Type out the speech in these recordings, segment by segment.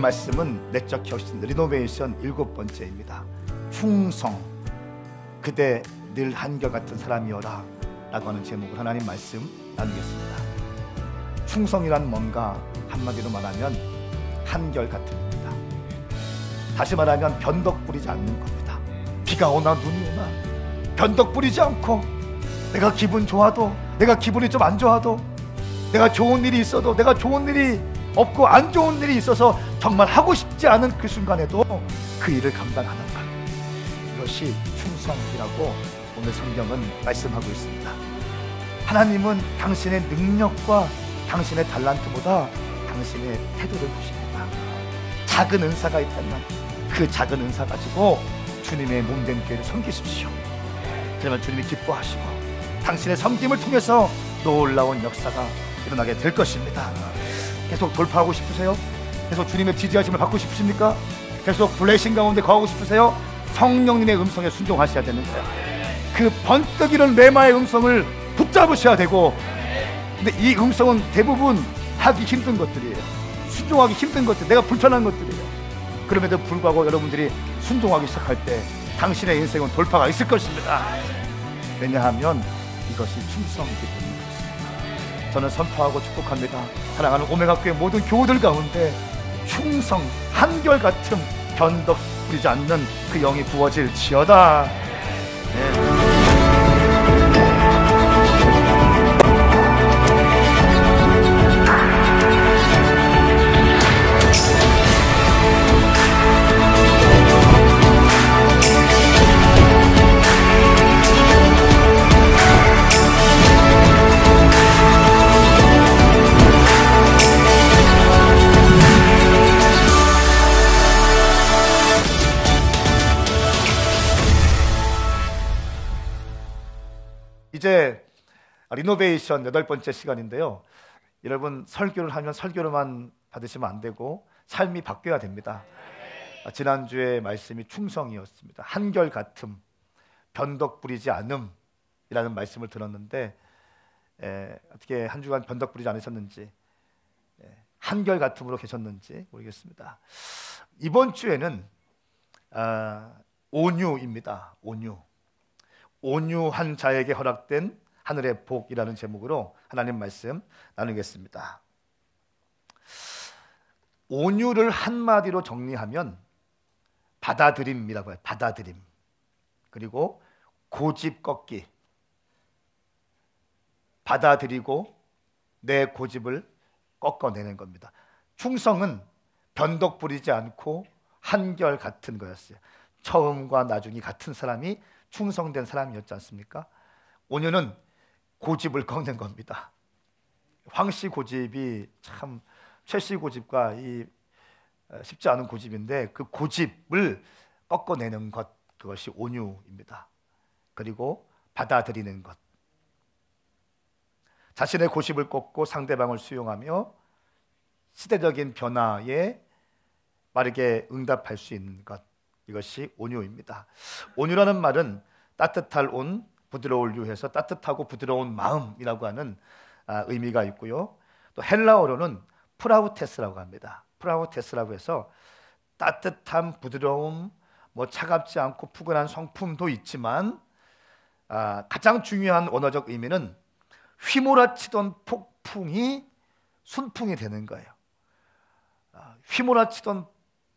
말씀은 내적 혁신 리노베이션 7번째입니다. 충성, 그대 늘 한결같은 사람이여라 라고 하는 제목으로 하나님 말씀 나누겠습니다. 충성이란 뭔가 한마디로 말하면 한결같음입니다. 다시 말하면 변덕 부리지 않는 겁니다. 비가 오나 눈이 오나 변덕 부리지 않고, 내가 기분 좋아도, 내가 기분이 좀 안 좋아도, 내가 좋은 일이 있어도, 내가 좋은 일이 없고 안 좋은 일이 있어서 정말 하고 싶지 않은 그 순간에도 그 일을 감당하는 것, 이것이 충성이라고 오늘 성경은 말씀하고 있습니다. 하나님은 당신의 능력과 당신의 달란트보다 당신의 태도를 보십니다. 작은 은사가 있다면 그 작은 은사 가지고 주님의 몸된 교회를 섬기십시오. 그러면 주님이 기뻐하시고 당신의 섬김을 통해서 놀라운 역사가 일어나게 될 것입니다. 계속 돌파하고 싶으세요? 계속 주님의 지지하심을 받고 싶으십니까? 계속 블레싱 가운데 거하고 싶으세요? 성령님의 음성에 순종하셔야 되는 거예요. 그 번뜩 이런 레마의 음성을 붙잡으셔야 되고, 근데 이 음성은 대부분 하기 힘든 것들이에요. 순종하기 힘든 것들, 내가 불편한 것들이에요. 그럼에도 불구하고 여러분들이 순종하기 시작할 때 당신의 인생은 돌파가 있을 것입니다. 왜냐하면 이것이 충성이기 때문에 그렇습니다. 저는 선포하고 축복합니다. 사랑하는 오메가 교회 모든 교우들 가운데 충성, 한결같음, 변덕 부리지 않는 그 영이 부어질지어다. 네. 이제 리노베이션 8번째 시간인데요. 여러분, 설교를 하면 설교로만 받으시면 안 되고 삶이 바뀌어야 됩니다. 지난주에 말씀이 충성이었습니다. 한결같음, 변덕 부리지 않음이라는 말씀을 들었는데, 어떻게 한 주간 변덕 부리지 않으셨는지, 한결같음으로 계셨는지 모르겠습니다. 이번 주에는 온유입니다. 온유한 자에게 허락된 하늘의 복이라는 제목으로 하나님 말씀 나누겠습니다. 온유를 한마디로 정리하면 받아들임이라고 해요. 받아들임. 그리고 고집 꺾기. 받아들이고 내 고집을 꺾어내는 겁니다. 충성은 변덕 부리지 않고 한결 같은 거였어요. 처음과 나중이 같은 사람이 충성된 사람이었지 않습니까? 온유는 고집을 꺾는 겁니다. 황씨 고집이 참 최씨 고집과 쉽지 않은 고집인데, 그 고집을 꺾어내는 것, 그것이 온유입니다. 그리고 받아들이는 것, 자신의 고집을 꺾고 상대방을 수용하며 시대적인 변화에 빠르게 응답할 수 있는 것, 이것이 온유입니다. 온유라는 말은 따뜻할 온, 부드러울 유해서 따뜻하고 부드러운 마음이라고 하는 의미가 있고요. 또 헬라어로는 프라우테스라고 합니다. 프라우테스라고 해서 따뜻함, 부드러움, 차갑지 않고 푸근한 성품도 있지만, 가장 중요한 언어적 의미는 휘몰아치던 폭풍이 순풍이 되는 거예요. 휘몰아치던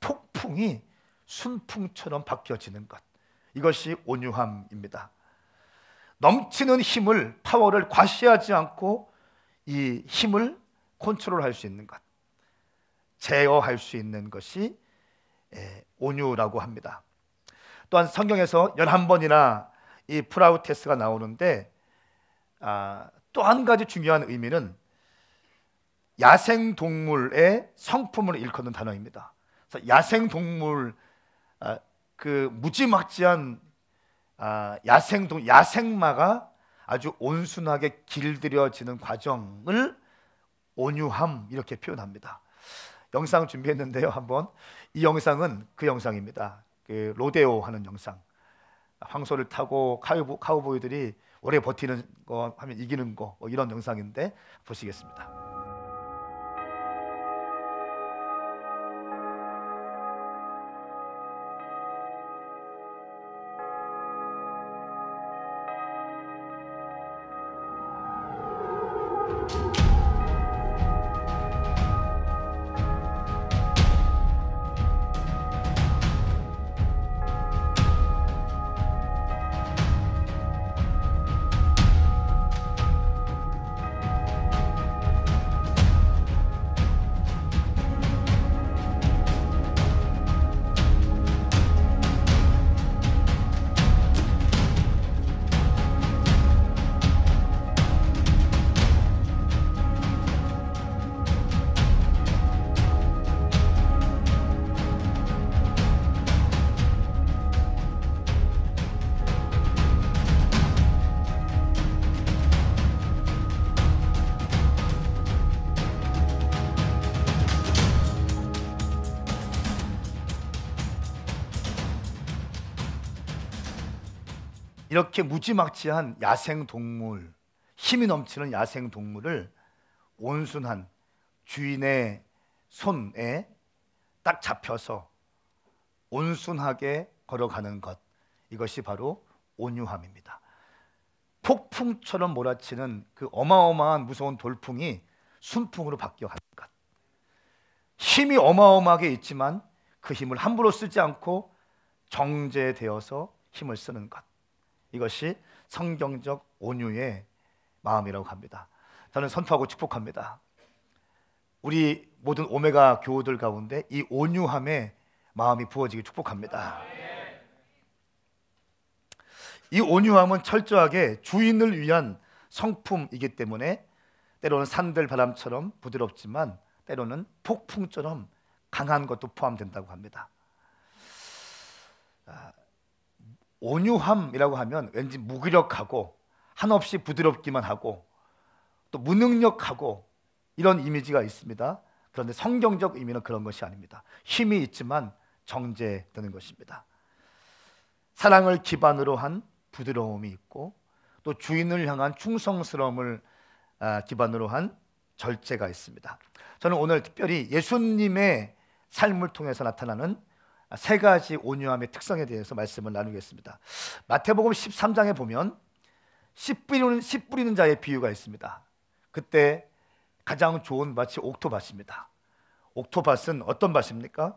폭풍이 순풍처럼 바뀌어지는 것, 이것이 온유함입니다. 넘치는 힘을, 파워를 과시하지 않고 이 힘을 컨트롤할 수 있는 것, 제어할 수 있는 것이 온유라고 합니다. 또한 성경에서 11번이나 이 프라우테스가 나오는데, 또 한 가지 중요한 의미는 야생동물의 성품을 일컫는 단어입니다. 그래서 야생동물, 그 무지막지한 야생마가 아주 온순하게 길들여지는 과정을 온유함, 이렇게 표현합니다. 영상 준비했는데요. 한번, 이 영상은 그 영상입니다. 그 로데오 하는 영상, 황소를 타고 카우보이들이 오래 버티는 거 하면 이기는 거, 이런 영상인데 보시겠습니다. 이렇게 무지막지한 야생동물, 힘이 넘치는 야생동물을 온순한 주인의 손에 딱 잡혀서 온순하게 걸어가는 것, 이것이 바로 온유함입니다. 폭풍처럼 몰아치는 그 어마어마한 무서운 돌풍이 순풍으로 바뀌어가는 것, 힘이 어마어마하게 있지만 그 힘을 함부로 쓰지 않고 정제되어서 힘을 쓰는 것, 이것이 성경적 온유의 마음이라고 합니다. 저는 선포하고 축복합니다. 우리 모든 오메가 교우들 가운데 이 온유함의 마음이 부어지기 축복합니다. 이 온유함은 철저하게 주인을 위한 성품이기 때문에 때로는 산들 바람처럼 부드럽지만 때로는 폭풍처럼 강한 것도 포함된다고 합니다. 온유함이라고 하면 왠지 무기력하고 한없이 부드럽기만 하고 또 무능력하고 이런 이미지가 있습니다. 그런데 성경적 의미는 그런 것이 아닙니다. 힘이 있지만 정제되는 것입니다. 사랑을 기반으로 한 부드러움이 있고 또 주인을 향한 충성스러움을 기반으로 한 절제가 있습니다. 저는 오늘 특별히 예수님의 삶을 통해서 나타나는 세 가지 온유함의 특성에 대해서 말씀을 나누겠습니다. 마태복음 13장에 보면 씨 뿌리는 자의 비유가 있습니다. 그때 가장 좋은 밭이 옥토밭입니다. 옥토밭은 어떤 밭입니까?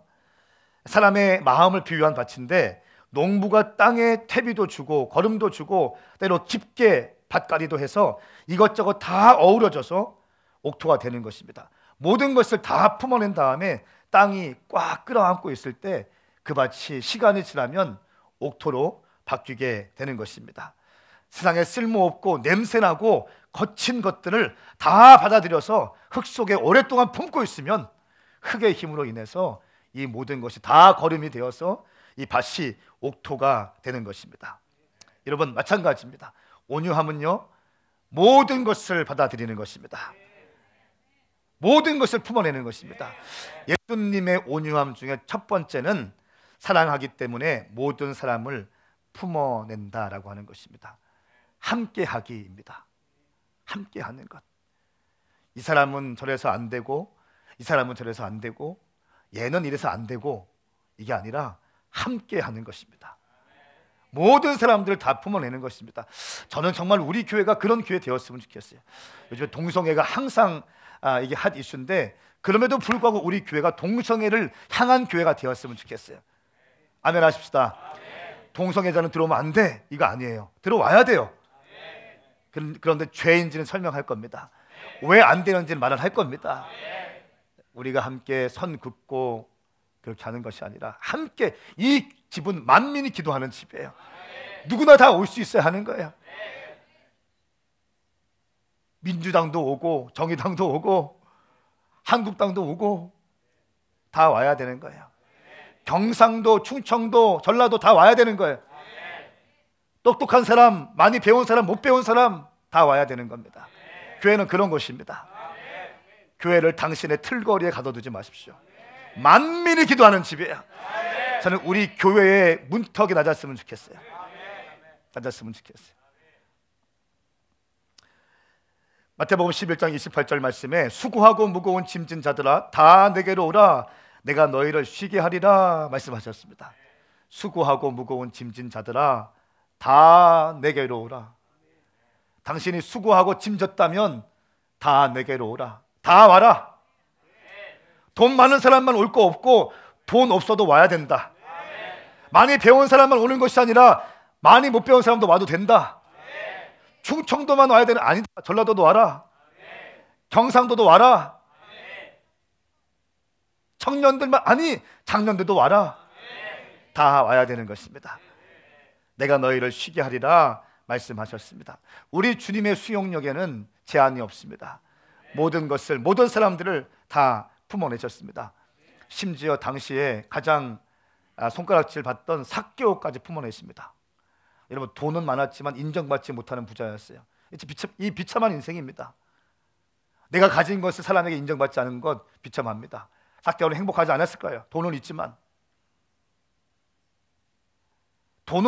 사람의 마음을 비유한 밭인데 농부가 땅에 퇴비도 주고 거름도 주고 때로 깊게 밭갈이도 해서 이것저것 다 어우러져서 옥토가 되는 것입니다. 모든 것을 다 품어낸 다음에 땅이 꽉 끌어안고 있을 때 그 밭이 시간이 지나면 옥토로 바뀌게 되는 것입니다. 세상에 쓸모없고 냄새나고 거친 것들을 다 받아들여서 흙 속에 오랫동안 품고 있으면 흙의 힘으로 인해서 이 모든 것이 다 거름이 되어서 이 밭이 옥토가 되는 것입니다. 여러분 마찬가지입니다. 온유함은요 모든 것을 받아들이는 것입니다. 모든 것을 품어내는 것입니다. 예수님의 온유함 중에 첫 번째는 사랑하기 때문에 모든 사람을 품어낸다라고 하는 것입니다. 함께하기입니다. 함께하는 것. 이 사람은 저래서 안 되고 이 사람은 저래서 안 되고 얘는 이래서 안 되고 이게 아니라 함께하는 것입니다. 모든 사람들을 다 품어내는 것입니다. 저는 정말 우리 교회가 그런 교회 되었으면 좋겠어요. 요즘 동성애가 항상 이게 핫 이슈인데 그럼에도 불구하고 우리 교회가 동성애를 향한 교회가 되었으면 좋겠어요. 아멘 하십시다. 동성애자는 들어오면 안 돼 이거 아니에요. 들어와야 돼요. 그런데 죄인지는 설명할 겁니다. 왜 안 되는지는 말을 할 겁니다. 우리가 함께 선 긋고 그렇게 하는 것이 아니라 함께 이 집은 만민이 기도하는 집이에요. 누구나 다 올 수 있어야 하는 거예요. 민주당도 오고 정의당도 오고 한국당도 오고 다 와야 되는 거예요. 경상도, 충청도, 전라도 다 와야 되는 거예요. 똑똑한 사람, 많이 배운 사람, 못 배운 사람 다 와야 되는 겁니다. 교회는 그런 곳입니다. 교회를 당신의 틀거리에 가둬두지 마십시오. 만민이 기도하는 집이에요. 저는 우리 교회의 문턱이 낮았으면 좋겠어요. 낮았으면 좋겠어요. 마태복음 11장 28절 말씀에 수고하고 무거운 짐진 자들아 다 내게로 오라 내가 너희를 쉬게 하리라 말씀하셨습니다. 수고하고 무거운 짐진 자들아 다 내게로 오라. 당신이 수고하고 짐졌다면 다 내게로 오라. 다 와라. 돈 많은 사람만 올 거 없고 돈 없어도 와야 된다. 많이 배운 사람만 오는 것이 아니라 많이 못 배운 사람도 와도 된다. 충청도만 와야 되는 아니다. 전라도도 와라. 경상도도 와라. 청년들만 아니 장년들도 와라. 다 와야 되는 것입니다. 내가 너희를 쉬게 하리라 말씀하셨습니다. 우리 주님의 수용력에는 제한이 없습니다. 모든 것을 모든 사람들을 다 품어내셨습니다. 심지어 당시에 가장 손가락질 받던 삭개오까지 품어내십니다. 여러분 돈은 많았지만 인정받지 못하는 부자였어요. 이 비참한 인생입니다. 내가 가진 것을 사람에게 인정받지 않은 것 비참합니다. 삭개오는 행복하지 않았을 거예요. 돈은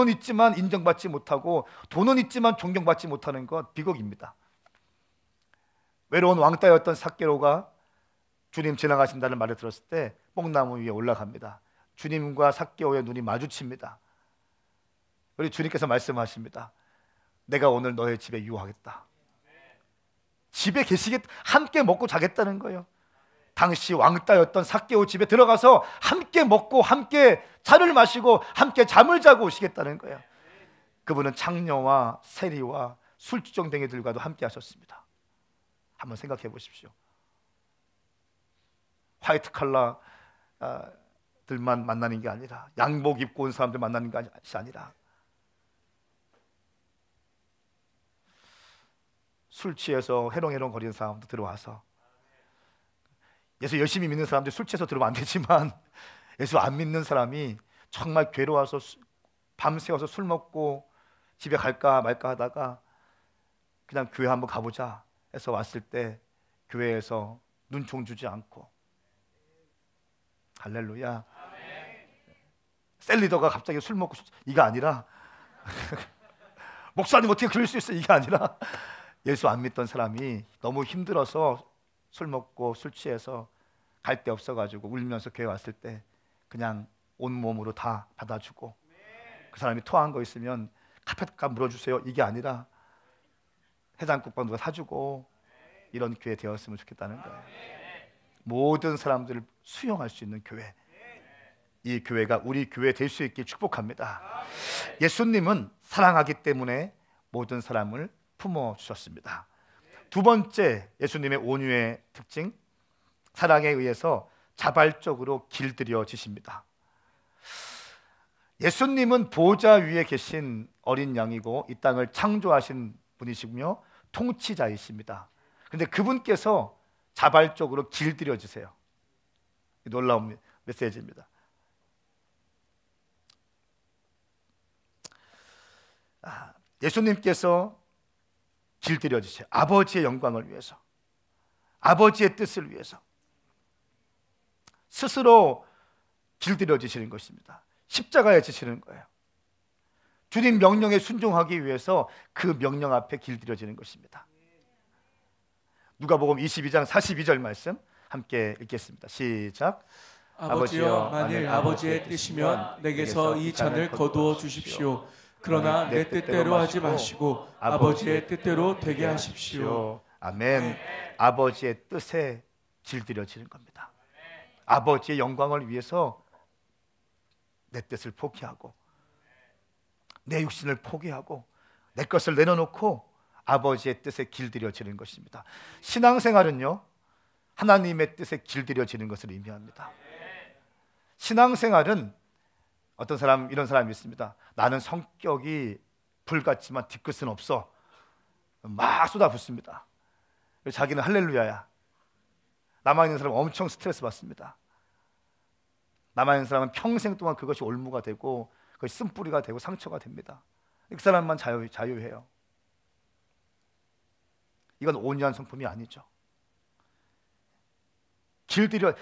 있지만 인정받지 못하고 돈은 있지만 존경받지 못하는 것 비극입니다. 외로운 왕따였던 삭개오가 주님 지나가신다는 말을 들었을 때 뽕나무 위에 올라갑니다. 주님과 삭개오의 눈이 마주칩니다. 우리 주님께서 말씀하십니다. 내가 오늘 너의 집에 유하겠다. 집에 함께 먹고 자겠다는 거예요. 당시 왕따였던 삭개오 집에 들어가서 함께 먹고 함께 차를 마시고 함께 잠을 자고 오시겠다는 거예요. 그분은 창녀와 세리와 술주정뱅이들과도 함께 하셨습니다. 한번 생각해 보십시오. 화이트 칼라 들만 만나는 게 아니라 양복 입고 온 사람들 만나는 것이 아니라 술 취해서 해롱해롱 거리는 사람도 들어와서 예수 열심히 믿는 사람들이 술 취해서 들어오면 안 되지만 예수 안 믿는 사람이 정말 괴로워서 밤새워서 술 먹고 집에 갈까 말까 하다가 그냥 교회 한번 가보자 해서 왔을 때 교회에서 눈총 주지 않고 할렐루야. 셀리더가 갑자기 술 먹고 이게 아니라 목사님 어떻게 그럴 수 있어 이게 아니라 예수 안 믿던 사람이 너무 힘들어서 술 먹고 술 취해서 갈 데 없어가지고 울면서 교회 왔을 때 그냥 온몸으로 다 받아주고 그 사람이 토한 거 있으면 카펫값 물어주세요 이게 아니라 해장국밥 누가 사주고 이런 교회 되었으면 좋겠다는 거예요. 모든 사람들을 수용할 수 있는 교회, 이 교회가 우리 교회 될 수 있길 축복합니다. 예수님은 사랑하기 때문에 모든 사람을 품어주셨습니다. 두 번째 예수님의 온유의 특징, 사랑에 의해서 자발적으로 길들여지십니다. 예수님은 보좌 위에 계신 어린 양이고 이 땅을 창조하신 분이시며 통치자이십니다. 그런데 그분께서 자발적으로 길들여지세요. 놀라운 메시지입니다. 예수님께서 길들여지세요. 아버지의 영광을 위해서, 아버지의 뜻을 위해서 스스로 길들여지시는 것입니다. 십자가에 지시는 거예요. 주님 명령에 순종하기 위해서 그 명령 앞에 길들여지는 것입니다. 누가복음 22장 42절 말씀 함께 읽겠습니다. 시작. 아버지여, 만일 아버지의 뜻이면 내게서 이 잔을 거두어 주십시오. 그러나 내 뜻대로 하지 마시고 아버지의 뜻대로 되게 하십시오. 아멘. 아버지의 뜻에 길들여지는 겁니다. 아버지의 영광을 위해서 내 뜻을 포기하고 내 육신을 포기하고 내 것을 내려놓고 아버지의 뜻에 길들여지는 것입니다. 신앙생활은요, 하나님의 뜻에 길들여지는 것을 의미합니다. 신앙생활은 어떤 사람 이런 사람이 있습니다. 나는 성격이 불 같지만 뒤끝은 없어. 막 쏟아붓습니다. 자기는 할렐루야야. 남아있는 사람은 엄청 스트레스 받습니다. 남아있는 사람은 평생 동안 그것이 올무가 되고 그것이 쓴뿌리가 되고 상처가 됩니다. 그 사람만 자유해요. 이건 온유한 성품이 아니죠.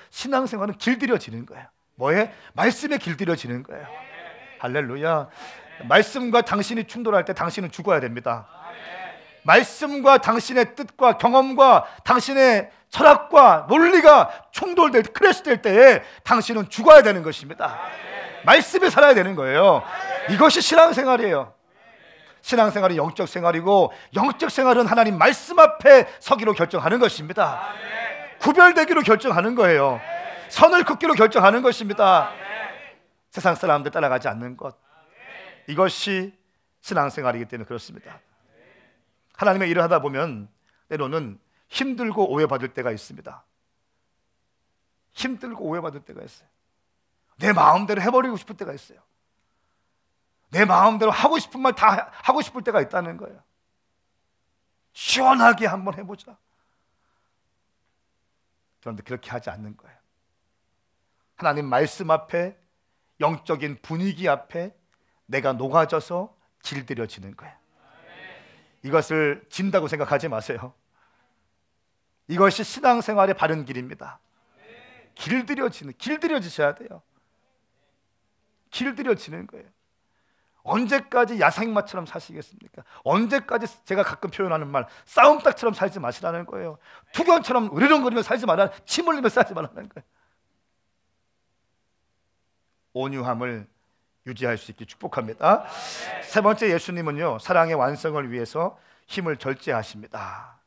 신앙생활은 길들여지는 거예요. 뭐에? 말씀에 길들여지는 거예요. 할렐루야. 말씀과 당신이 충돌할 때 당신은 죽어야 됩니다. 말씀과 당신의 뜻과 경험과 당신의 철학과 논리가 충돌될 때, 크래시될 때에 당신은 죽어야 되는 것입니다. 말씀에 살아야 되는 거예요. 이것이 신앙생활이에요. 신앙생활은 영적 생활이고 영적 생활은 하나님 말씀 앞에 서기로 결정하는 것입니다. 구별되기로 결정하는 거예요. 선을 긋기로 결정하는 것입니다. 세상 사람들 따라가지 않는 것, 이것이 신앙생활이기 때문에 그렇습니다. 하나님의 일을 하다 보면 때로는 힘들고 오해받을 때가 있습니다. 힘들고 오해받을 때가 있어요. 내 마음대로 해버리고 싶을 때가 있어요. 내 마음대로 하고 싶은 말 다 하고 싶을 때가 있다는 거예요. 시원하게 한번 해보자. 그런데 그렇게 하지 않는 거예요. 하나님 말씀 앞에, 영적인 분위기 앞에 내가 녹아져서 길들여지는 거예요. 이것을 진다고 생각하지 마세요. 이것이 신앙생활의 바른 길입니다. 길들여지셔야 돼요. 길들여지는 거예요. 언제까지 야생마처럼 사시겠습니까? 언제까지 제가 가끔 표현하는 말, 싸움닭처럼 살지 마시라는 거예요. 투견처럼 으르렁거리며 살지 말라는, 침 흘리며 살지 말라는 거예요. 온유함을 유지할 수 있게 축복합니다. 세 번째, 예수님은요, 사랑의 완성을 위해서 힘을 절제하십니다.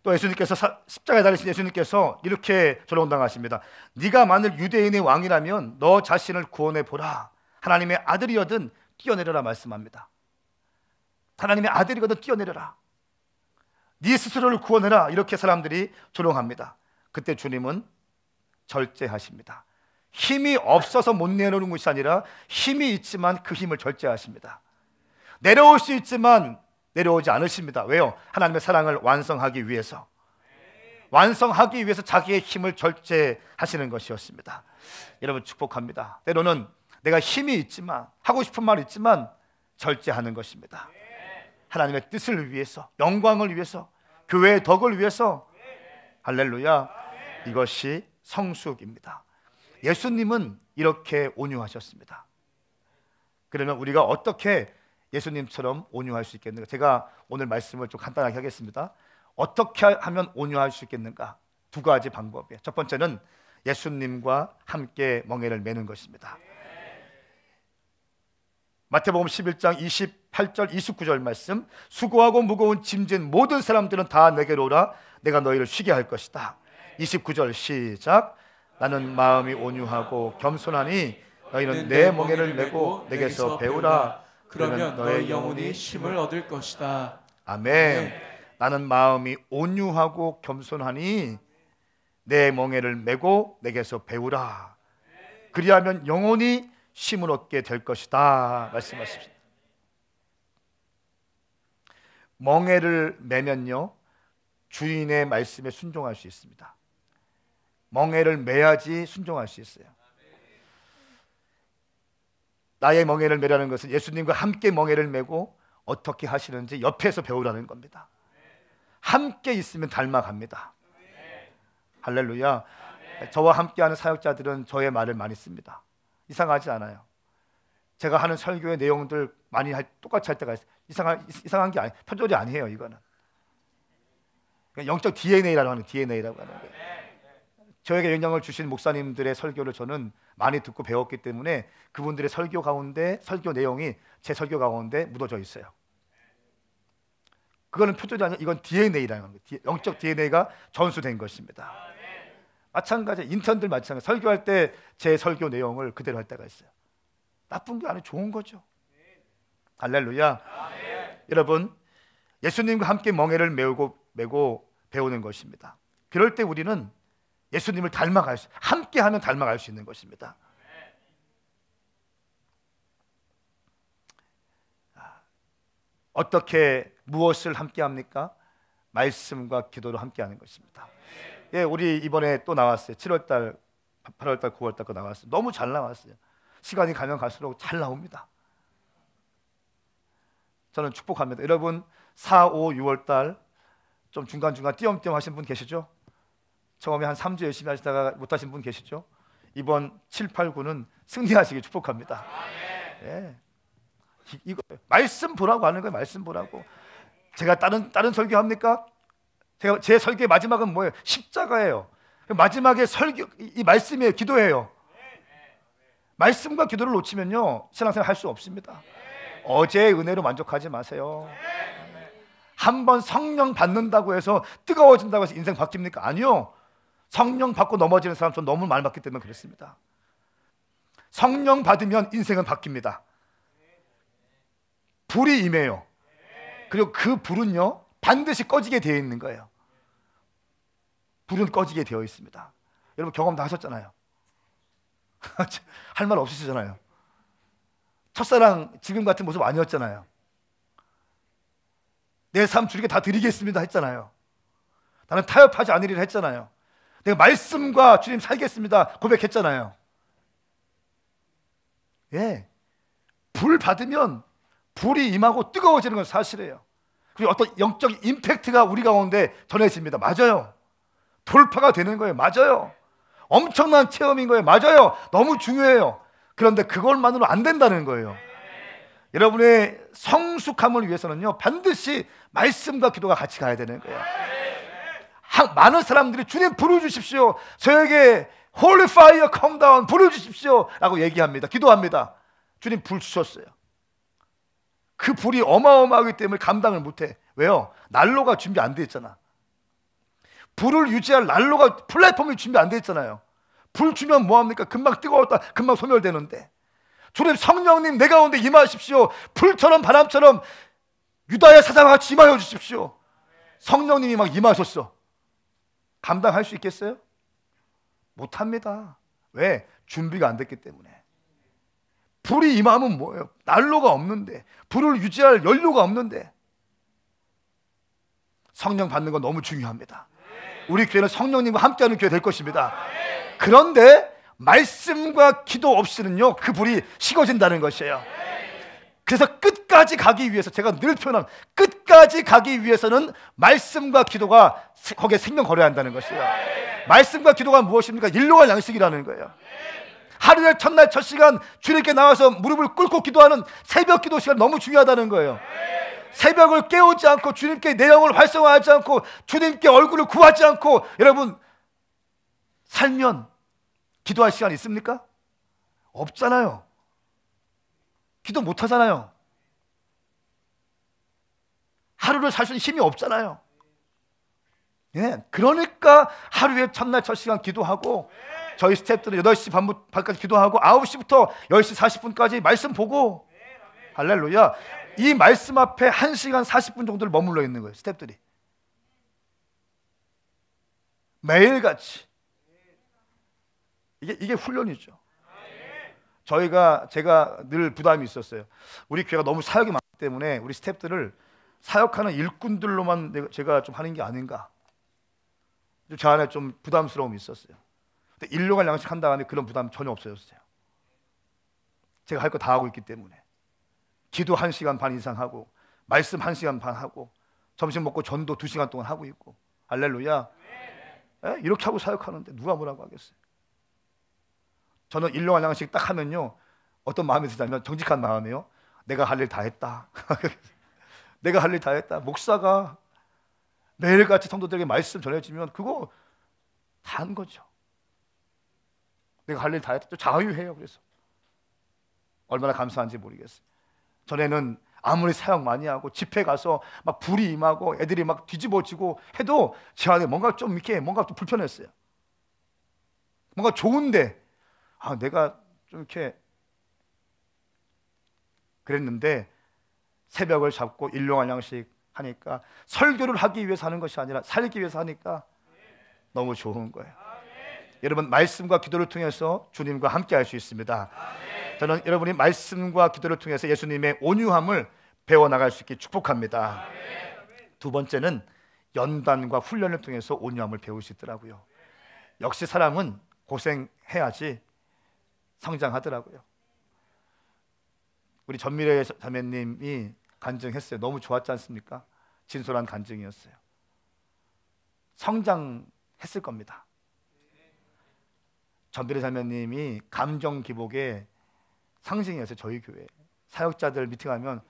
또 예수님께서 십자가에 달리신 예수님께서 이렇게 조롱당하십니다. 네가 만일 유대인의 왕이라면 너 자신을 구원해 보라. 하나님의 아들이거든 뛰어내려라 말씀합니다. 하나님의 아들이거든 뛰어내려라. 네 스스로를 구원해라. 이렇게 사람들이 조롱합니다. 그때 주님은 절제하십니다. 힘이 없어서 못 내려오는 것이 아니라 힘이 있지만 그 힘을 절제하십니다. 내려올 수 있지만 내려오지 않으십니다. 왜요? 하나님의 사랑을 완성하기 위해서, 완성하기 위해서 자기의 힘을 절제하시는 것이었습니다. 여러분 축복합니다. 때로는 내가 힘이 있지만, 하고 싶은 말이 있지만 절제하는 것입니다. 하나님의 뜻을 위해서, 영광을 위해서, 교회의 덕을 위해서. 할렐루야. 이것이 성숙입니다. 예수님은 이렇게 온유하셨습니다. 그러면 우리가 어떻게 예수님처럼 온유할 수 있겠는가? 제가 오늘 말씀을 좀 간단하게 하겠습니다. 어떻게 하면 온유할 수 있겠는가? 두 가지 방법이에요. 첫 번째는 예수님과 함께 멍에를 매는 것입니다. 마태복음 11장 28절 29절 말씀, 수고하고 무거운 짐진 모든 사람들은 다 내게로 오라. 내가 너희를 쉬게 할 것이다. 29절 시작. 나는 마음이 온유하고 겸손하니 너희는 내 멍에를 메고 내게서 배우라. 그러면 너의 영혼이 쉼을 얻을 것이다. 아멘. 나는 마음이 온유하고 겸손하니 내 멍에를 메고 내게서 배우라. 그리하면 영혼이 쉼을 얻게 될 것이다 말씀하십니다. 멍에를 매면요, 주인의 말씀에 순종할 수 있습니다. 멍에를 매야지 순종할 수 있어요. 나의 멍에를 매라는 것은 예수님과 함께 멍에를 메고 어떻게 하시는지 옆에서 배우라는 겁니다. 함께 있으면 닮아갑니다. 할렐루야. 저와 함께하는 사역자들은 저의 말을 많이 씁니다. 이상하지 않아요. 제가 하는 설교의 내용들 많이 똑같이 할 때가 있어요. 이상한 게 아니에요. 표절이 아니에요. 이거는 영적 DNA라고 하는 DNA라고 하는 거예요. 저에게 영향을 주신 목사님들의 설교를 저는 많이 듣고 배웠기 때문에 그분들의 설교 가운데, 설교 내용이 제 설교 가운데 묻어져 있어요. 그거는 표절이 아니라 이건 DNA라는 거예요. 영적 DNA가 전수된 것입니다. 마찬가지, 인턴들 마찬가지. 설교할 때 제 설교 내용을 그대로 할 때가 있어요. 나쁜 게 아니고 좋은 거죠. 할렐루야. 여러분, 예수님과 함께 멍에를 메고 배우는 것입니다. 그럴 때 우리는 예수님을 닮아갈 수, 함께하면 닮아갈 수 있는 것입니다. 어떻게, 무엇을 함께합니까? 말씀과 기도로 함께하는 것입니다. 예, 우리 이번에 또 나왔어요. 7월달, 8월달, 9월달 거 나왔어요. 너무 잘 나왔어요. 시간이 가면 갈수록 잘 나옵니다. 저는 축복합니다. 여러분 4, 5, 6월달 좀 중간중간 띄엄띄엄 하신 분 계시죠? 처음에 한 3주 열심히 하시다가 못하신 분 계시죠? 이번 7, 8, 9는 승리하시길 축복합니다. 예. 이거 말씀 보라고 하는 거예요. 말씀 보라고. 제가 다른 설교 합니까? 제 설교의 마지막은 뭐예요? 십자가예요. 마지막에 설교, 이 말씀이에요. 기도예요. 말씀과 기도를 놓치면요, 신앙생활 할 수 없습니다. 어제의 은혜로 만족하지 마세요. 한번 성령 받는다고 해서 뜨거워진다고 해서 인생 바뀝니까? 아니요. 성령 받고 넘어지는 사람 전 너무 많이 봤기 때문에 그렇습니다. 성령 받으면 인생은 바뀝니다. 불이 임해요. 그리고 그 불은요 반드시 꺼지게 되어 있는 거예요. 불은 꺼지게 되어 있습니다. 여러분 경험 다 하셨잖아요. 할 말 없으시잖아요. 첫사랑 지금 같은 모습 아니었잖아요. 내 삶 주님께 다 드리겠습니다 했잖아요. 나는 타협하지 않으리라 했잖아요. 내가 말씀과 주님 살겠습니다 고백했잖아요. 예, 불 받으면 불이 임하고 뜨거워지는 건 사실이에요. 그리고 어떤 영적 임팩트가 우리 가운데 전해집니다. 맞아요. 돌파가 되는 거예요. 맞아요. 엄청난 체험인 거예요. 맞아요. 너무 중요해요. 그런데 그것만으로 안 된다는 거예요. 여러분의 성숙함을 위해서는요 반드시 말씀과 기도가 같이 가야 되는 거예요. 많은 사람들이 주님 불을 주십시오, 저에게 Holy Fire come down, 불을 주십시오 라고 얘기합니다. 기도합니다. 주님 불 주셨어요. 그 불이 어마어마하기 때문에 감당을 못해. 왜요? 난로가 준비 안 돼 있잖아. 불을 유지할 난로가 플랫폼이 준비 안 돼 있잖아요. 불 주면 뭐합니까? 금방 뜨거웠다 금방 소멸되는데. 주님 성령님 내 가운데 임하십시오. 불처럼 바람처럼 유다의 사자와 같이 임하여 주십시오. 성령님이 막 임하셨어. 감당할 수 있겠어요? 못합니다. 왜? 준비가 안 됐기 때문에. 불이 임하면 뭐예요? 난로가 없는데, 불을 유지할 연료가 없는데. 성령 받는 건 너무 중요합니다. 우리 교회는 성령님과 함께하는 교회 될 것입니다. 그런데 말씀과 기도 없이는요 그 불이 식어진다는 것이에요. 그래서 끝까지 가기 위해서, 제가 늘 표현한 끝까지 가기 위해서는 말씀과 기도가 거기에 생명 걸어야 한다는 것이에요. 말씀과 기도가 무엇입니까? 일용할 양식이라는 거예요. 하루의 첫날 첫 시간 주님께 나와서 무릎을 꿇고 기도하는 새벽 기도 시간 너무 중요하다는 거예요. 새벽을 깨우지 않고 주님께 내 영을 활성화하지 않고 주님께 얼굴을 구하지 않고 여러분 살면 기도할 시간 있습니까? 없잖아요. 기도 못 하잖아요. 하루를 살 수 있는 힘이 없잖아요. 예, 그러니까 하루에 첫날 첫 시간 기도하고 저희 스태프들은 8시 반까지 기도하고 9시부터 10시 40분까지 말씀 보고 할렐루야. 이 말씀 앞에 1시간 40분 정도를 머물러 있는 거예요. 스태프들이 매일같이. 이게 훈련이죠. 제가 늘 부담이 있었어요. 우리 교회가 너무 사역이 많기 때문에 우리 스태프들을 사역하는 일꾼들로만 제가 좀 하는 게 아닌가, 저 안에 좀 부담스러움이 있었어요. 근데 일용할 양식 한 다음에 그런 부담 전혀 없어졌어요. 제가 할 거 다 하고 있기 때문에. 기도 1시간 반 이상 하고 말씀 1시간 반 하고 점심 먹고 전도 2시간 동안 하고 있고. 할렐루야. 예? 이렇게 하고 사역하는데 누가 뭐라고 하겠어요. 저는 일용할 양식 딱 하면요 어떤 마음이 드냐면 정직한 마음이에요. 내가 할 일 다 했다. 내가 할 일 다 했다. 목사가 매일같이 성도들에게 말씀 전해주면 그거 다 한 거죠. 내가 할 일 다 했다. 또 자유해요. 그래서 얼마나 감사한지 모르겠어요. 전에는 아무리 사역 많이 하고 집회 가서 막 불이 임하고 애들이 막 뒤집어지고 해도 제 안에 뭔가 좀 이렇게 뭔가 좀 불편했어요. 뭔가 좋은데 내가 좀 이렇게 그랬는데 새벽을 잡고 일용할 양식 하니까 설교를 하기 위해서 하는 것이 아니라 살기 위해서 하니까 너무 좋은 거예요. 여러분 말씀과 기도를 통해서 주님과 함께 할 수 있습니다. 저는 여러분이 말씀과 기도를 통해서 예수님의 온유함을 배워나갈 수 있게 축복합니다. 두 번째는 연단과 훈련을 통해서 온유함을 배울 수 있더라고요. 역시 사람은 고생해야지 성장하더라고요. 우리 전미래 자매님이 간증했어요. 너무 좋았지 않습니까? 진솔한 간증이었어요. 성장했을 겁니다. 전미래 자매님이 감정 기복의 상징이었어요. 저희 교회 사역자들 미팅하면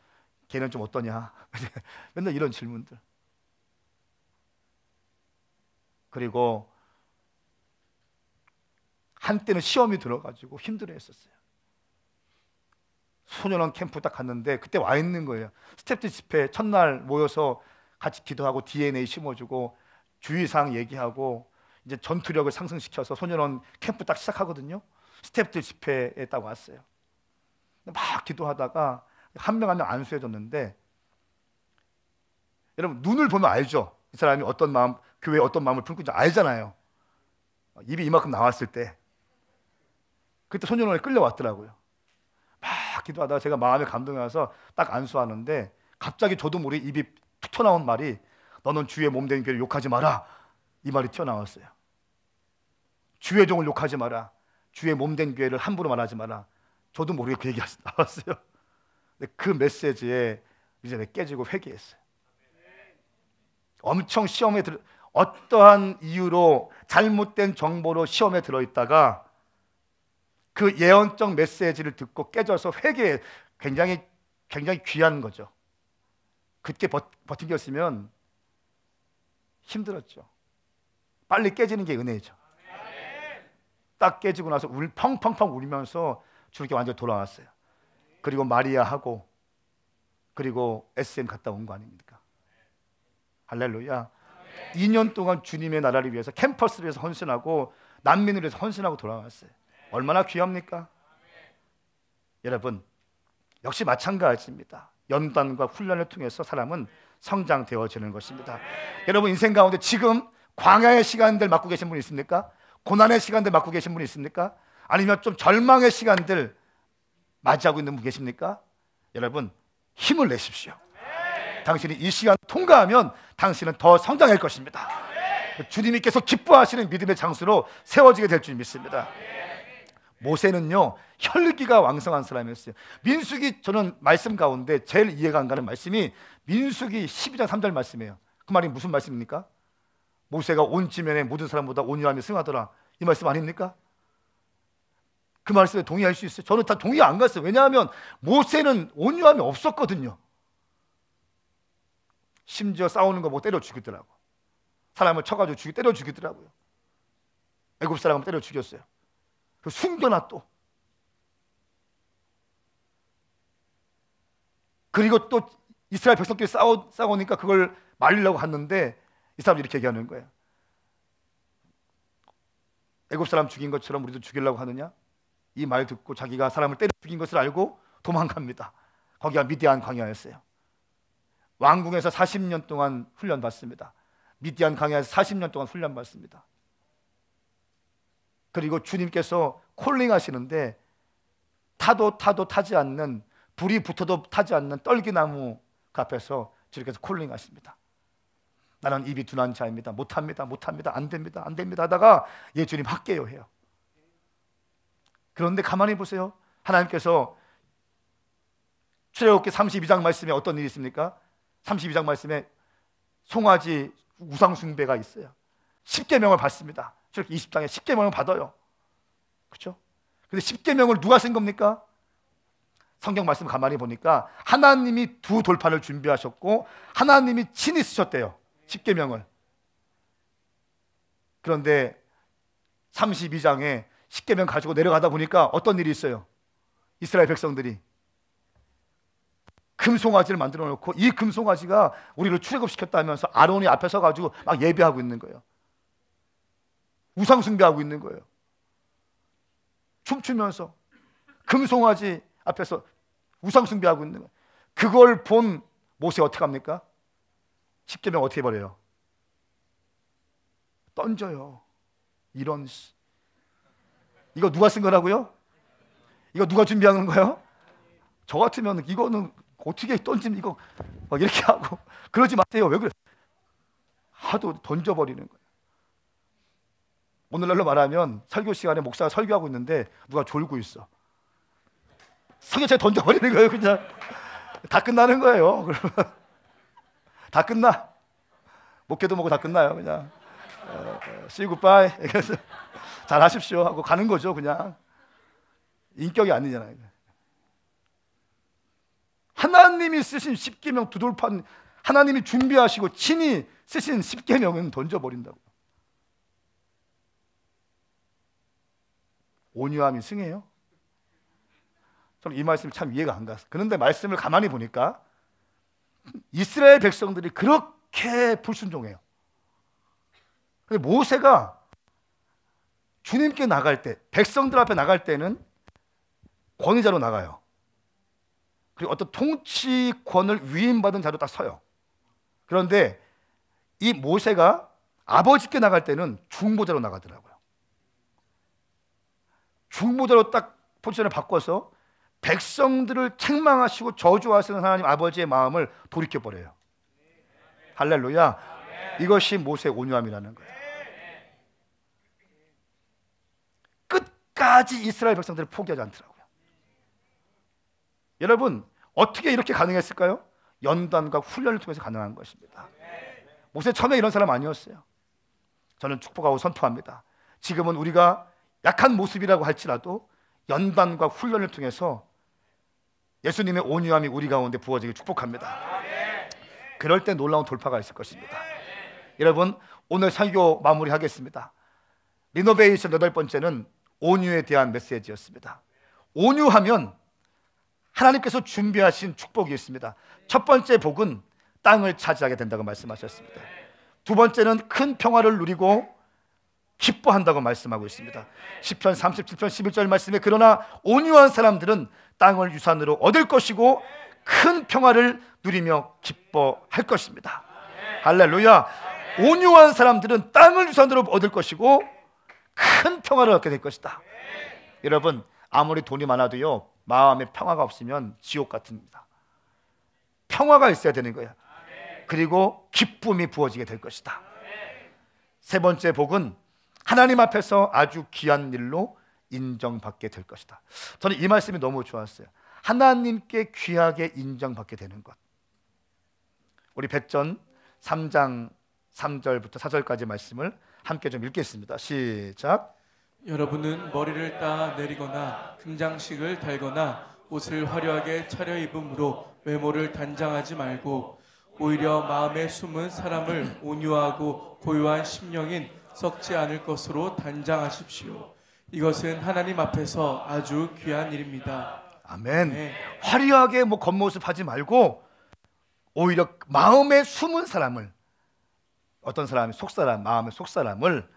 걔는 좀 어떠냐 맨날 이런 질문들. 그리고 한때는 시험이 들어가지고 힘들어했었어요. 소년원 캠프 딱 갔는데 그때 와 있는 거예요. 스태프들 집회 첫날 모여서 같이 기도하고 DNA 심어주고 주의사항 얘기하고 이제 전투력을 상승시켜서 소년원 캠프 딱 시작하거든요. 스태프들 집회에 딱 왔어요. 막 기도하다가 한 명 한 명 안수해줬는데, 여러분 눈을 보면 알죠? 이 사람이 어떤 마음, 교회에 어떤 마음을 품고 있는지 알잖아요. 입이 이만큼 나왔을 때. 그때 소년원에 끌려왔더라고요. 막 기도하다가 제가 마음에 감동이 와서 딱 안수하는데 갑자기 저도 모르게 입이 툭 튀어나온 말이, 너는 주의 몸된 교회를 욕하지 마라, 이 말이 튀어나왔어요. 주의 종을 욕하지 마라, 주의 몸된 교회를 함부로 말하지 마라. 저도 모르게 그 얘기가 나왔어요. 근데 그 메시지에 이제 내가 깨지고 회개했어요. 엄청 시험에 어떠한 이유로 잘못된 정보로 시험에 들어있다가 그 예언적 메시지를 듣고 깨져서 회개해. 굉장히 귀한 거죠. 그때 버티겼으면 힘들었죠. 빨리 깨지는 게 은혜죠. 딱 깨지고 나서 펑펑펑 울면서 주님께 완전히 돌아왔어요. 그리고 마리아하고 그리고 SM 갔다 온 거 아닙니까? 할렐루야. 2년 동안 주님의 나라를 위해서 캠퍼스를 위해서 헌신하고 난민을 위해서 헌신하고 돌아왔어요. 얼마나 귀합니까? 여러분, 역시 마찬가지입니다. 연단과 훈련을 통해서 사람은 성장되어지는 것입니다. 여러분 인생 가운데 지금 광야의 시간들 맞고 계신 분 있습니까? 고난의 시간들 맞고 계신 분 있습니까? 아니면 좀 절망의 시간들 맞이하고 있는 분 계십니까? 여러분 힘을 내십시오. 당신이 이 시간 통과하면 당신은 더 성장할 것입니다. 주님이 계속 기뻐하시는 믿음의 장수로 세워지게 될 줄 믿습니다. 모세는요 혈기가 왕성한 사람이었어요. 민수기, 저는 말씀 가운데 제일 이해가 안 가는 말씀이 민수기 12장 3절 말씀이에요. 그 말이 무슨 말씀입니까? 모세가 온 지면에 모든 사람보다 온유함이 승하더라, 이 말씀 아닙니까? 그 말씀에 동의할 수 있어요? 저는 다 동의 안 갔어요. 왜냐하면 모세는 온유함이 없었거든요. 심지어 싸우는 거 보고 때려 죽이더라고. 사람을 쳐가지고 때려 죽이더라고요. 애굽 사람을 때려 죽였어요. 숨겨놔 또. 그리고 또 이스라엘 백성끼리 싸우니까 그걸 말리려고 하는데 이 사람들이 이렇게 얘기하는 거예요. 애굽 사람 죽인 것처럼 우리도 죽이려고 하느냐? 이 말 듣고 자기가 사람을 때려 죽인 것을 알고 도망갑니다. 거기가 미디안 광야였어요. 왕궁에서 40년 동안 훈련 받습니다. 미디안 광야에서 40년 동안 훈련 받습니다. 그리고 주님께서 콜링 하시는데 타도 타지 않는, 불이 붙어도 타지 않는 떨기나무 앞에서 주님께서 콜링 하십니다. 나는 입이 둔한 자입니다. 못합니다. 안 됩니다 하다가 예 주님 할게요 해요. 그런데 가만히 보세요. 하나님께서 출애굽기 32장 말씀에 어떤 일이 있습니까? 32장 말씀에 송아지 우상 숭배가 있어요. 10계명을 받습니다. 출애굽기 20장에 10계명을 받아요. 그렇죠? 근데 10계명을 누가 쓴 겁니까? 성경 말씀 가만히 보니까 하나님이 두 돌판을 준비하셨고 하나님이 친히 쓰셨대요. 10계명을. 그런데 32장에 10계명 가지고 내려가다 보니까 어떤 일이 있어요? 이스라엘 백성들이 금송아지를 만들어 놓고 이 금송아지가 우리를 출애굽시켰다 하면서 아론이 앞에 서가지고 막 예배하고 있는 거예요. 우상 숭배하고 있는 거예요. 춤추면서 금송아지 앞에서 우상 숭배하고 있는 거예요. 그걸 본 모세 어떻게 합니까? 10계명 어떻게 버려요? 던져요. 이런 이거 누가 쓴 거라고요? 이거 누가 준비하는 거예요? 저 같으면 이거는 어떻게 던지면 이거 막 이렇게 하고 그러지 마세요. 왜 그래? 하도 던져버리는 거예요. 오늘날로 말하면 설교 시간에 목사가 설교하고 있는데 누가 졸고 있어. 설교차에 던져버리는 거예요. 그냥 다 끝나는 거예요. 그러면 다 끝나. 목회도 먹고 다 끝나요. 그냥 see you goodbye. 그래서 잘 하십시오 하고 가는 거죠. 그냥 인격이 아니잖아요. 하나님이 쓰신 10계명 두 돌판, 하나님이 준비하시고 친히 쓰신 10계명은 던져버린다고. 온유함이 승해요? 저는 이 말씀이 참 이해가 안 갔어요. 그런데 말씀을 가만히 보니까 이스라엘 백성들이 그렇게 불순종해요. 근데 모세가 주님께 나갈 때, 백성들 앞에 나갈 때는 권위자로 나가요. 그리고 어떤 통치권을 위임받은 자로 딱 서요. 그런데 이 모세가 아버지께 나갈 때는 중보자로 나가더라고요. 중보자로 딱 포지션을 바꿔서 백성들을 책망하시고 저주하시는 하나님 아버지의 마음을 돌이켜버려요. 할렐루야. 이것이 모세의 온유함이라는 거예요. 끝까지 이스라엘 백성들을 포기하지 않더라고요. 여러분, 어떻게 이렇게 가능했을까요? 연단과 훈련을 통해서 가능한 것입니다. 모세 처음에 이런 사람 아니었어요. 저는 축복하고 선포합니다. 지금은 우리가 약한 모습이라고 할지라도 연단과 훈련을 통해서 예수님의 온유함이 우리 가운데 부어지길 축복합니다. 그럴 때 놀라운 돌파가 있을 것입니다. 여러분, 오늘 설교 마무리하겠습니다. 리노베이션 8번째는 온유에 대한 메시지였습니다. 온유하면 하나님께서 준비하신 축복이 있습니다. 첫 번째 복은 땅을 차지하게 된다고 말씀하셨습니다. 두 번째는 큰 평화를 누리고 기뻐한다고 말씀하고 있습니다. 시편 37편 11절 말씀에 그러나 온유한 사람들은 땅을 유산으로 얻을 것이고 큰 평화를 누리며 기뻐할 것입니다. 할렐루야. 온유한 사람들은 땅을 유산으로 얻을 것이고 큰 평화를 얻게 될 것이다. 여러분, 아무리 돈이 많아도요, 마음에 평화가 없으면 지옥 같습니다. 평화가 있어야 되는 거야. 그리고 기쁨이 부어지게 될 것이다. 세 번째 복은 하나님 앞에서 아주 귀한 일로 인정받게 될 것이다. 저는 이 말씀이 너무 좋았어요. 하나님께 귀하게 인정받게 되는 것. 우리 백전 3장 3절부터 4절까지 말씀을 함께 좀 읽겠습니다. 시작. 여러분은 머리를 따 내리거나 금장식을 달거나 옷을 화려하게 차려입음으로 외모를 단장하지 말고 오히려 마음에 숨은 사람을 온유하고 고요한 심령인 썩지 않을 것으로 단장하십시오. 이것은 하나님 앞에서 아주 귀한 일입니다. 아멘. 네. 화려하게 겉모습 하지 말고 오히려 마음에 숨은 사람을, 어떤 사람이 속사람, 마음의 속사람을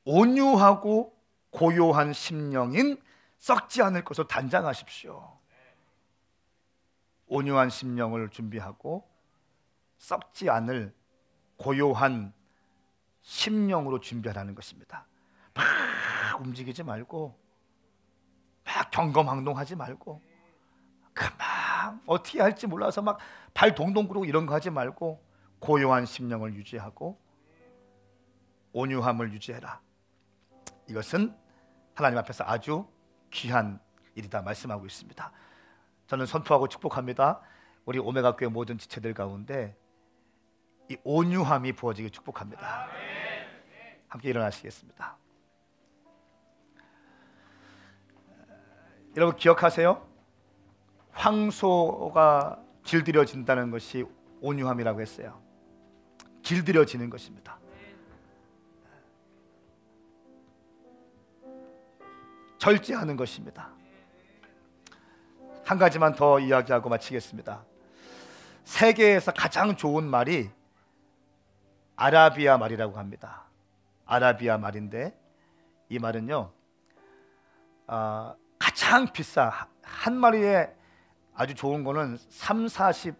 온유하고 고요한 심령인 썩지 않을 것으로 단장하십시오. 온유한 심령을 준비하고 썩지 않을 고요한 심령으로 준비하라는 것입니다. 막 움직이지 말고, 막 경거망동하지 말고, 막 어떻게 할지 몰라서 막 발 동동 구르고 이런 거 하지 말고 고요한 심령을 유지하고 온유함을 유지해라. 이것은 하나님 앞에서 아주 귀한 일이다 말씀하고 있습니다. 저는 선포하고 축복합니다. 우리 오메가 교회 모든 지체들 가운데 이 온유함이 부어지길 축복합니다. 함께 일어나시겠습니다. 여러분 기억하세요? 황소가 길들여진다는 것이 온유함이라고 했어요. 길들여지는 것입니다. 절제하는 것입니다. 한 가지만 더 이야기하고 마치겠습니다. 세계에서 가장 좋은 말이 아라비아 말이라고 합니다. 아라비아 말인데 이 말은요, 가장 비싸, 한 마리에 아주 좋은 거는 3, 40억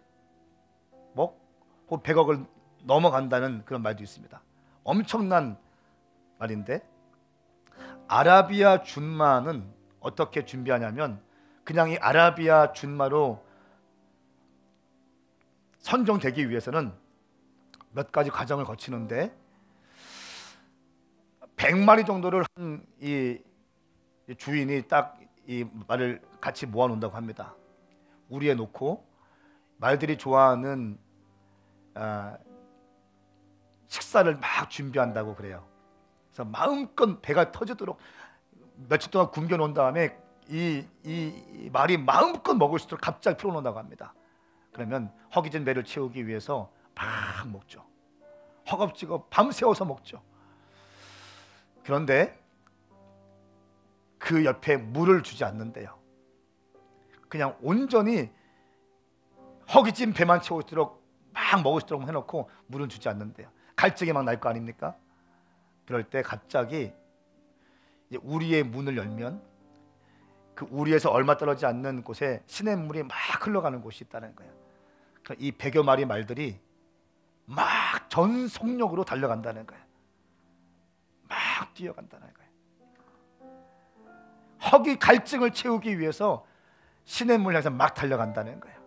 혹은 100억을 넘어간다는 그런 말도 있습니다. 엄청난 말인데 아라비아 준마는 어떻게 준비하냐면 그냥 이 아라비아 준마로 선정되기 위해서는 몇 가지 과정을 거치는데 100마리 정도를 한 이 주인이 딱 이 말을 같이 모아놓는다고 합니다. 우리에 놓고 말들이 좋아하는 식사를 막 준비한다고 그래요. 그래서 마음껏 배가 터지도록 며칠 동안 굶겨놓은 다음에 이 말이 마음껏 먹을 수 있도록 갑자기 풀어놓는다고 합니다. 그러면 허기진 배를 채우기 위해서 막 먹죠. 허겁지겁 밤새워서 먹죠. 그런데 그 옆에 물을 주지 않는데요. 그냥 온전히 허기진 배만 채우도록 막 먹을 수 있도록 해놓고 물은 주지 않는데요. 갈증이 막 날 거 아닙니까? 그럴 때 갑자기 우리의 문을 열면 그 우리에서 얼마 떨어지지 않는 곳에 시냇물이 막 흘러가는 곳이 있다는 거예요. 이 100여 마리 말들이 막 전 속력으로 달려간다는 거예요. 막 뛰어간다는 거예요. 허기 갈증을 채우기 위해서 시냇물 향해서 막 달려간다는 거예요.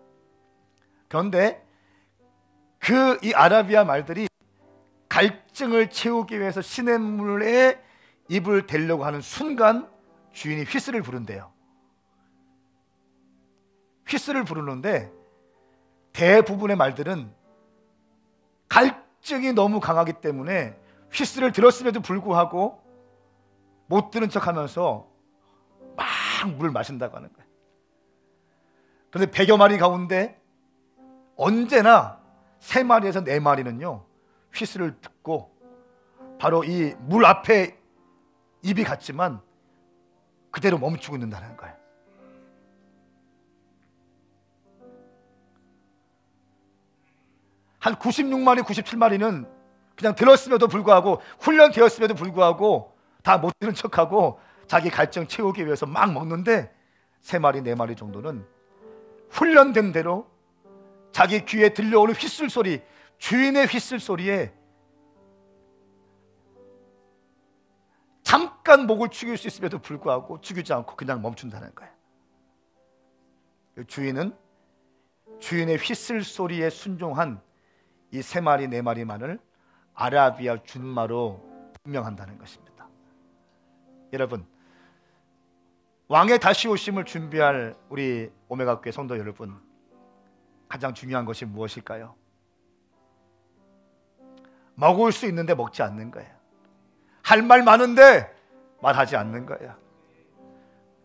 그런데 이 아라비아 말들이 갈증을 채우기 위해서 시냇물에 입을 대려고 하는 순간 주인이 휘슬을 부른대요. 휘슬을 부르는데 대부분의 말들은 갈증이 너무 강하기 때문에 휘슬을 들었음에도 불구하고 못 들은 척하면서 막 물을 마신다고 하는 거예요. 그런데 100여 마리 가운데 언제나 3마리에서 4마리는요 휘슬을 듣고 바로 이 물 앞에 입이 갔지만 그대로 멈추고 있는다는 거예요. 한 96마리, 97마리는 그냥 들었음에도 불구하고 훈련되었음에도 불구하고 다 못 들은 척하고 자기 갈증 채우기 위해서 막 먹는데 3마리, 4마리 정도는 훈련된 대로 자기 귀에 들려오는 휘슬 소리, 주인의 휘슬 소리에 잠깐 목을 축일 수 있음에도 불구하고 축이지 않고 그냥 멈춘다는 거예요. 주인은 주인의 휘슬 소리에 순종한 이 3마리, 4마리만을 아라비아 준마로 명한다는 것입니다. 여러분, 왕의 다시 오심을 준비할 우리 오메가 교회 성도 여러분, 가장 중요한 것이 무엇일까요? 먹을 수 있는데 먹지 않는 거예요. 할 말 많은데 말하지 않는 거예요.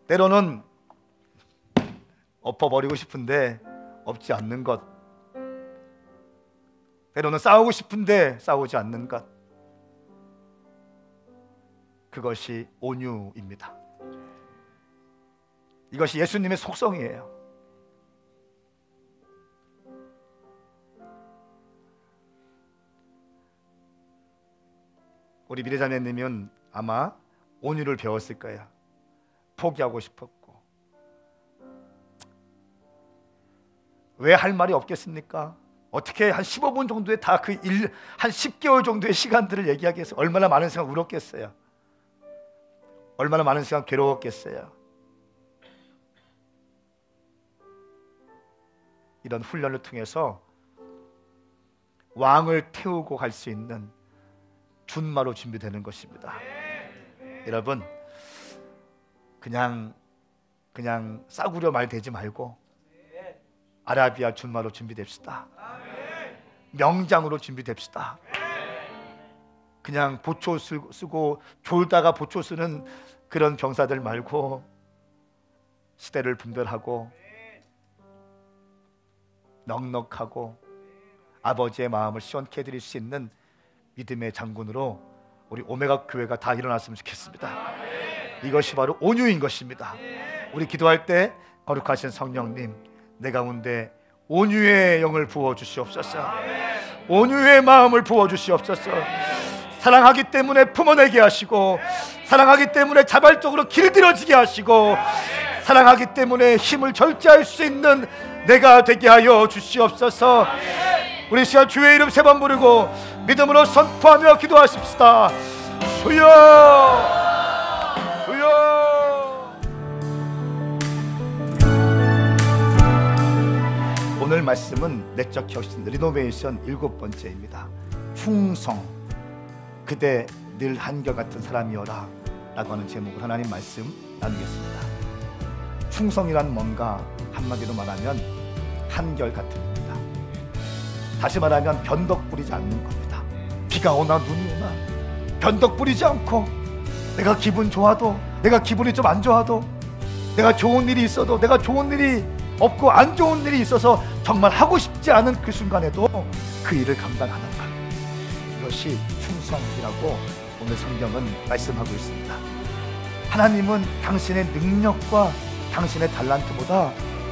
때로는 엎어버리고 싶은데 엎지 않는 것, 때로는 싸우고 싶은데 싸우지 않는 것, 그것이 온유입니다. 이것이 예수님의 속성이에요. 우리 미래자매님은 아마 온유를 배웠을 거예요. 포기하고 싶었고, 왜 할 말이 없겠습니까? 어떻게 한 15분 정도에 다 한 10개월 정도의 시간들을 얘기하겠어요? 얼마나 많은 시간 울었겠어요? 얼마나 많은 시간 괴로웠겠어요? 이런 훈련을 통해서 왕을 태우고 갈 수 있는 준마로 준비되는 것입니다. 여러분, 그냥 싸구려 말 대지 말고 아라비아 준마로 준비됩시다. 명장으로 준비됩시다. 그냥 보초 쓰고 졸다가 보초 쓰는 그런 병사들 말고 시대를 분별하고 넉넉하고 아버지의 마음을 시원케 해드릴 수 있는 믿음의 장군으로 우리 오메가 교회가 다 일어났으면 좋겠습니다. 이것이 바로 온유인 것입니다. 우리 기도할 때 거룩하신 성령님, 내 가운데 온유의 영을 부어주시옵소서. 온유의 마음을 부어주시옵소서. 사랑하기 때문에 품어내게 하시고, 사랑하기 때문에 자발적으로 길들여지게 하시고, 사랑하기 때문에 힘을 절제할 수 있는 내가 되게 하여 주시옵소서. 우리 시간 주의 이름 3번 부르고 믿음으로 선포하며 기도하십시다. 주여, 주여. 오늘 말씀은 내적 혁신 리노베이션 7번째입니다. 충성, 그대 늘 한결같은 사람이여라 라고 하는 제목으로 하나님 말씀 나누겠습니다. 충성이란 뭔가 한마디로 말하면 한결같음입니다. 다시 말하면 변덕 부리지 않는 겁니다. 비가 오나 눈이 오나 변덕 부리지 않고, 내가 기분 좋아도, 내가 기분이 좀 안 좋아도, 내가 좋은 일이 있어도, 내가 좋은 일이 없고 안 좋은 일이 있어서 정말 하고 싶지 않은 그 순간에도 그 일을 감당하는 것, 이것이 충성이라고 오늘 성경은 말씀하고 있습니다. 하나님은 당신의 능력과 당신의 달란트보다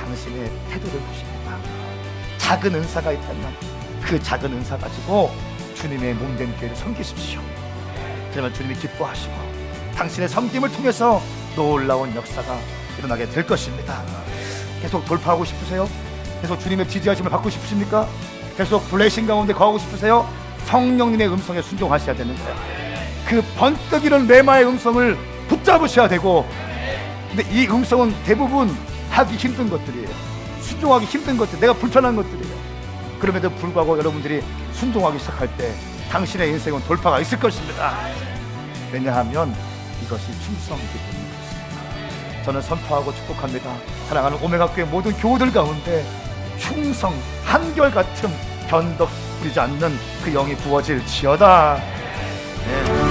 당신의 태도를 보십니다. 작은 은사가 있다면 그 작은 은사 가지고 주님의 몸된 교회를 섬기십시오. 그러면 주님이 기뻐하시고 당신의 섬김을 통해서 놀라운 역사가 일어나게 될 것입니다. 계속 돌파하고 싶으세요? 계속 주님의 지지하심을 받고 싶으십니까? 계속 블레싱 가운데 거하고 싶으세요? 성령님의 음성에 순종하셔야 되는 거예요. 그 번뜩 이런 레마의 음성을 붙잡으셔야 되고, 근데 이 음성은 대부분 하기 힘든 것들이에요. 순종하기 힘든 것들, 내가 불편한 것들이에요. 그럼에도 불구하고 여러분들이 순종하기 시작할 때 당신의 인생은 돌파가 있을 것입니다. 왜냐하면 이것이 충성이기 때문에 그렇습니다. 저는 선포하고 축복합니다. 사랑하는 오메가 교회 모든 교우들 가운데 충성, 한결같은 변덕 부리지 않는 그 영이 부어질지어다. 네.